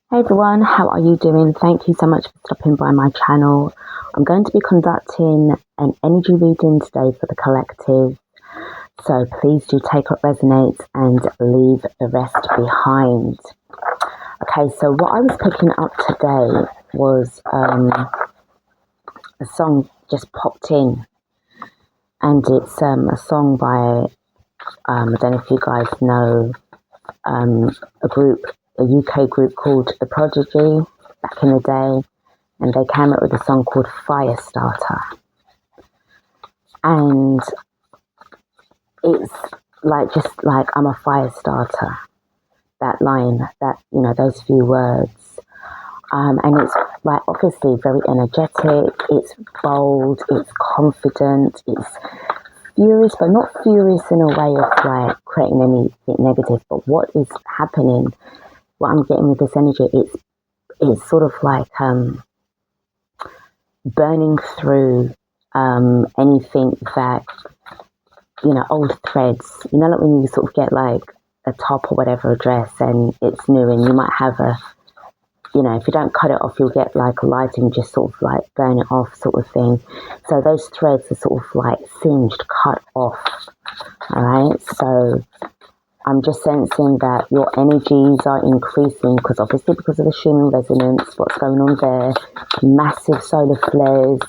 Hey everyone, how are you doing? Thank you so much for stopping by my channel. I'm going to be conducting an energy reading today for the collective. So please do take what resonates and leave the rest behind. Okay, so what I was picking up today was a song just popped in. And it's a song by, I don't know if you guys know, a UK group called The Prodigy back in the day, and they came up with a song called Firestarter. And it's just like I'm a fire starter, that line, those few words. And it's like obviously very energetic, it's bold, it's confident, it's furious, but not furious in a way of like creating anything negative. But what is happening, what I'm getting with this energy, it's sort of like burning through anything that, old threads. Like when you sort of get like a top or whatever, a dress, and it's new, and you might have if you don't cut it off, you'll get like a light and just sort of like burn it off sort of thing. So those threads are sort of like singed, cut off. All right. So I'm just sensing that your energies are increasing because of the Schumann resonance, what's going on there, massive solar flares,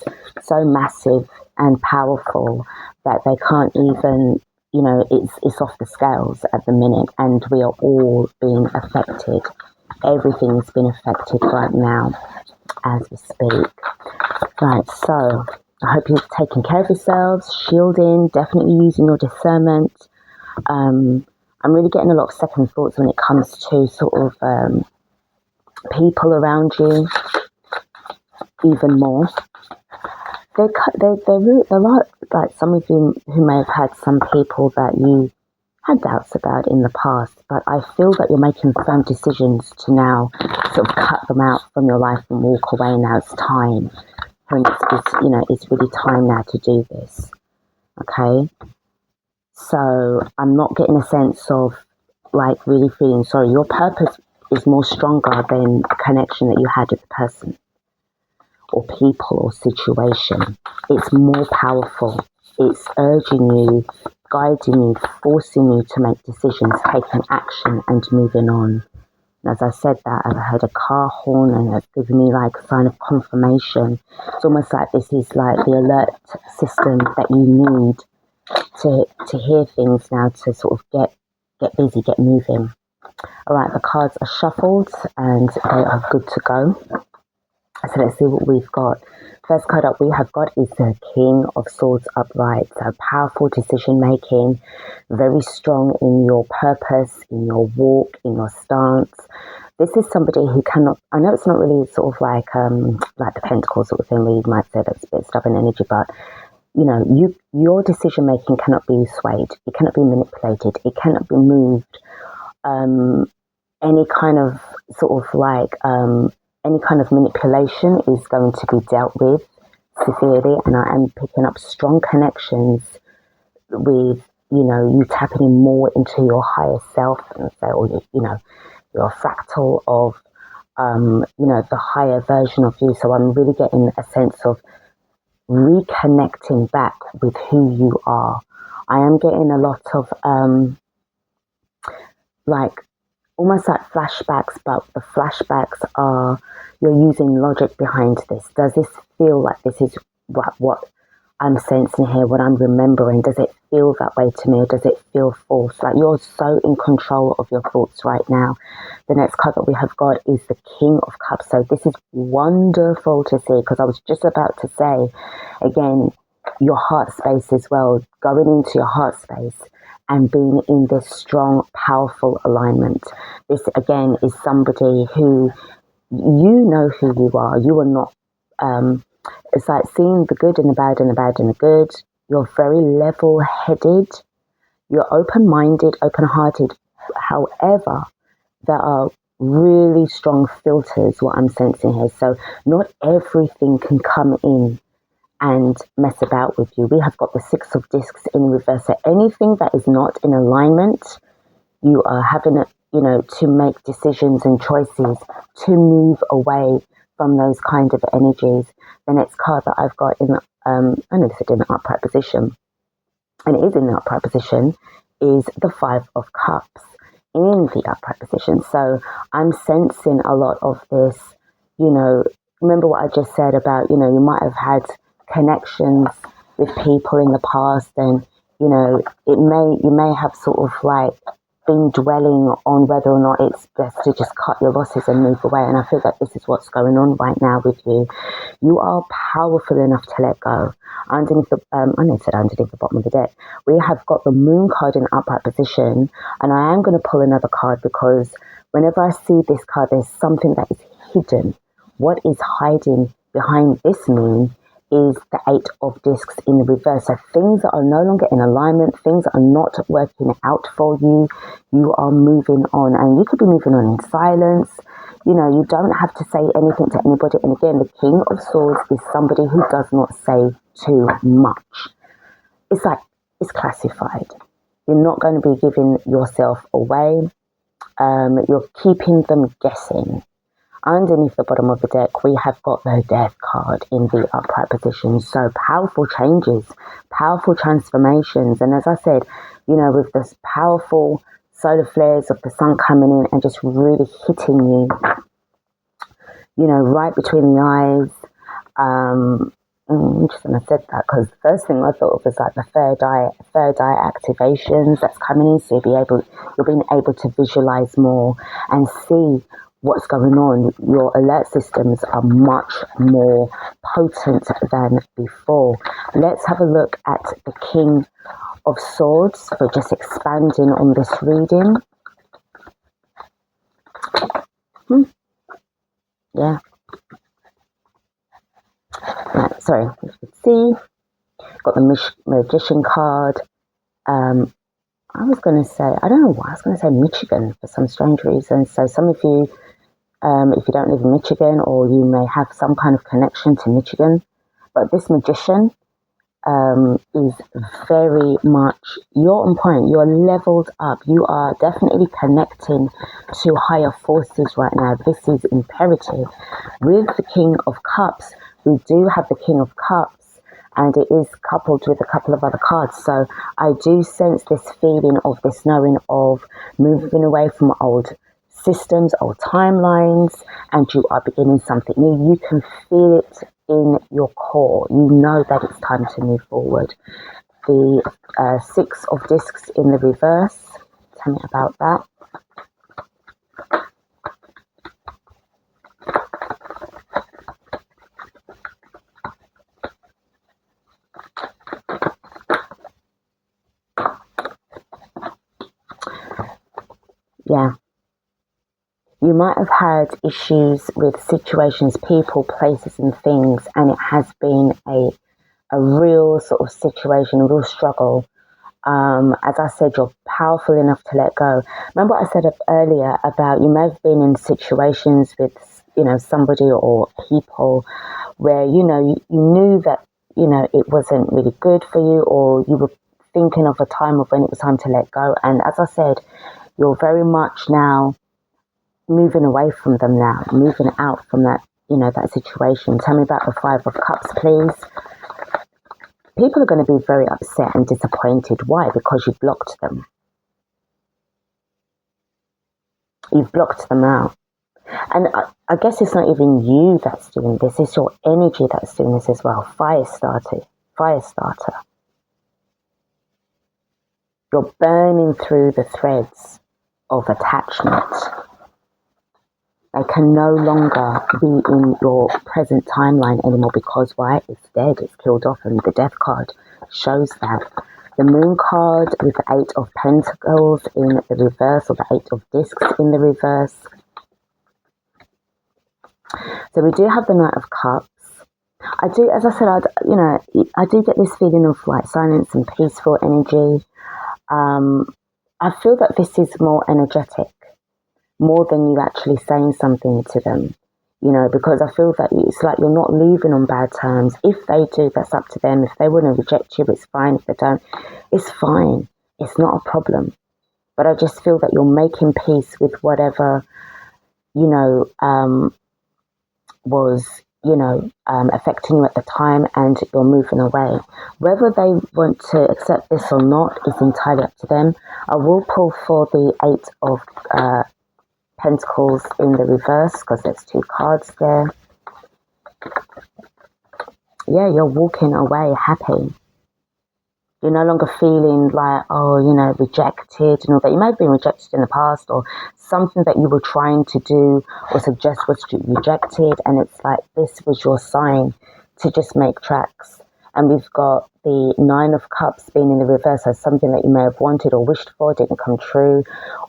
so massive and powerful that they can't even, it's off the scales at the minute, and we are all being affected. Everything's been affected right now as we speak. Right, so I hope you're taking care of yourselves, shielding, definitely using your discernment. I'm really getting a lot of second thoughts when it comes to sort of people around you, even more. There are like some of you who may have had some people that you had doubts about in the past, but I feel that you're making firm decisions to now sort of cut them out from your life and walk away. Now it's time, and it's really time now to do this. Okay, so I'm not getting a sense of like really feeling sorry. Your purpose is more stronger than a connection that you had with the person or people or situation. It's more powerful. It's urging you, guiding you, forcing you to make decisions, taking action and moving on. And as I said that, I've heard a car horn and it's given me like a sign of confirmation. It's almost like this is like the alert system that you need to hear things now, to sort of get busy, get moving. All right, the cards are shuffled and they are good to go. So let's see what we've got. First card up we have got is the King of Swords upright. So powerful decision making, very strong in your purpose, in your walk, in your stance. This is somebody who cannot, I know it's not really sort of like the Pentacle sort of thing where you might say that's a bit stubborn energy, but your decision making cannot be swayed. It cannot be manipulated. It cannot be moved. Any kind of sort of like any kind of manipulation is going to be dealt with severely, and I am picking up strong connections with, you tapping in more into your higher self, and say, or you're a fractal of, the higher version of you. So I'm really getting a sense of reconnecting back with who you are. I am getting a lot of, almost like flashbacks, but the flashbacks are, you're using logic behind this. Does this feel like this is what I'm sensing here, what I'm remembering? Does it feel that way to me, or does it feel false? Like you're so in control of your thoughts right now. The next card that we have got is the King of Cups. So this is wonderful to see, because I was just about to say, again, your heart space as well, going into your heart space and being in this strong, powerful alignment. This, again, is somebody who, you know who you are. You are not, it's like seeing the good and the bad and the bad and the good. You're very level-headed. You're open-minded, open-hearted. However, there are really strong filters, what I'm sensing here. So not everything can come in and mess about with you. We have got the Six of Discs in reverse. So anything that is not in alignment, you are having to make decisions and choices to move away from those kind of energies. The next card that I've got in, I know this is in the upright position, and it is in the upright position, is the Five of Cups in the upright position. So I'm sensing a lot of this, remember what I just said about, you might have had connections with people in the past, and, you may have sort of like been dwelling on whether or not it's best to just cut your losses and move away. And I feel that this is what's going on right now with you. You are powerful enough to let go. Underneath the, I know I said underneath the bottom of the deck, we have got the Moon card in upright position, and I am going to pull another card because whenever I see this card, there's something that is hidden. What is hiding behind this Moon is the Eight of Discs in the reverse. So things that are no longer in alignment, things that are not working out for you, you are moving on. And you could be moving on in silence. You don't have to say anything to anybody. And again, the King of Swords is somebody who does not say too much. It's like, it's classified. You're not going to be giving yourself away. You're keeping them guessing. Underneath the bottom of the deck, we have got the Death card in the upright position. So powerful changes, powerful transformations. And as I said, with this powerful solar flares of the sun coming in and just really hitting you, right between the eyes. Interesting I said that because the first thing I thought of was like the third eye activations that's coming in. So you're being able to visualize more and see what's going on. Your alert systems are much more potent than before. Let's have a look at the King of Swords for just expanding on this reading. Yeah. Right, sorry, you can see. Got the Magician card. I was going to say, I don't know why, I was going to say Michigan for some strange reason. So some of you, if you don't live in Michigan, or you may have some kind of connection to Michigan, but this Magician is very much, you're on point, you're leveled up, you are definitely connecting to higher forces right now. This is imperative. With the King of Cups, we do have the King of Cups, and it is coupled with a couple of other cards. So I do sense this feeling of this knowing of moving away from old systems, old timelines, and you are beginning something new. You can feel it in your core. You know that it's time to move forward. The Six of Discs in the reverse. Tell me about that. Yeah. You might have had issues with situations, people, places and things, and it has been a real sort of situation, a real struggle. As I said, you're powerful enough to let go. Remember what I said earlier about you may have been in situations with, somebody or people where, you knew that, it wasn't really good for you, or you were thinking of a time of when it was time to let go. And as I said, you're very much now moving away from them now, moving out from that, that situation. Tell me about the Five of Cups, please. People are going to be very upset and disappointed. Why? Because you blocked them. You've blocked them out. And I guess it's not even you that's doing this. It's your energy that's doing this as well. Firestarter. You're burning through the threads of attachment. They can no longer be in your present timeline anymore because why? It's dead, it's killed off, and the Death card shows that. The Moon card with the Eight of Pentacles in the reverse, or the Eight of Discs in the reverse. So we do have the Knight of Cups. I do, as I said, I do get this feeling of like silence and peaceful energy. I feel that this is more energetic, more than you actually saying something to them, because I feel that it's like you're not leaving on bad terms. If they do, that's up to them. If they want to reject you, it's fine. If they don't, it's fine. It's not a problem. but I just feel that you're making peace with whatever, was, affecting you at the time, and you're moving away. Whether they want to accept this or not is entirely up to them. I will pull for the Eight of Pentacles in the reverse, because there's 2 cards there. Yeah, you're walking away happy. You're no longer feeling like, rejected and all that. You may have been rejected in the past, or something that you were trying to do or suggest was rejected, and it's like this was your sign to just make tracks. And we've got the 9 of Cups being in the reverse as something that you may have wanted or wished for didn't come true,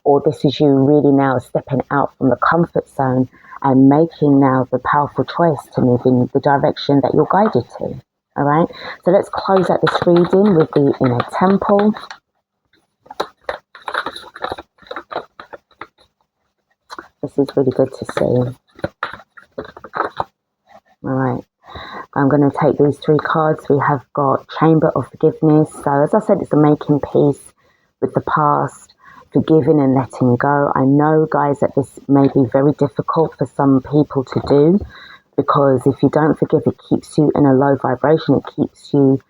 or this is you really now stepping out from the comfort zone and making now the powerful choice to move in the direction that you're guided to. All right, so let's close out this reading with the Inner Temple. This is really good to see. All right, I'm going to take these 3 cards. We have got Chamber of Forgiveness. So as I said, it's a making peace with the past, forgiving and letting go. I know, guys, that this may be very difficult for some people to do, because if you don't forgive, it keeps you in a low vibration. It keeps you,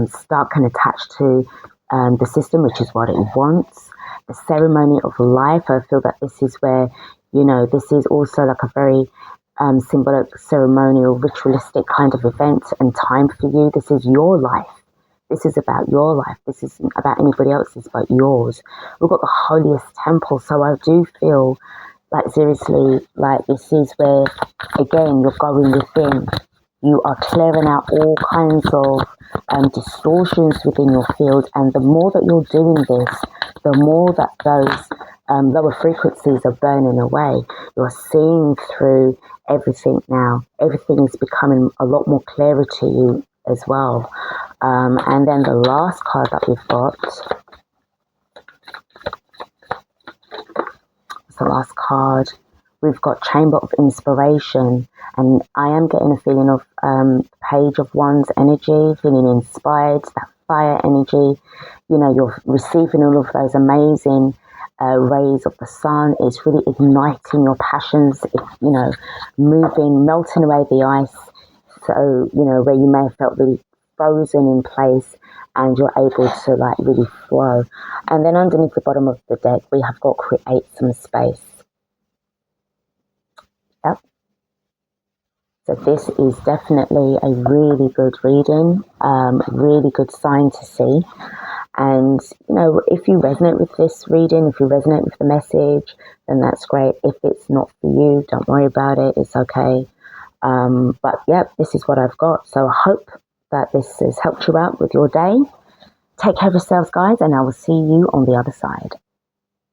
stuck and attached to the system, which is what it wants. The ceremony of life, I feel that this is where, this is also like a very symbolic, ceremonial, ritualistic kind of event and time for you. This is your life. This is about your life. This isn't about anybody else's but yours. We've got the holiest temple, so I do feel like, seriously, like this is where, again, you're going within. You are clearing out all kinds of distortions within your field. And the more that you're doing this, the more that those lower frequencies are burning away. You're seeing through everything now. Everything is becoming a lot more clearer to you as well. And then the last card that we've got, the last card, we've got Chamber of Inspiration, and I am getting a feeling of Page of Wands energy, feeling inspired, that fire energy. You're receiving all of those amazing rays of the sun. It's really igniting your passions, moving, melting away the ice. So, where you may have felt really frozen in place, and you're able to like really flow. And then underneath the bottom of the deck, we have got Create Some Space. Yep. So this is definitely a really good reading, really good sign to see. And, if you resonate with this reading, if you resonate with the message, then that's great. If it's not for you, don't worry about it. It's okay. But yeah, this is what I've got. So I hope that this has helped you out with your day. Take care of yourselves, guys, and I will see you on the other side.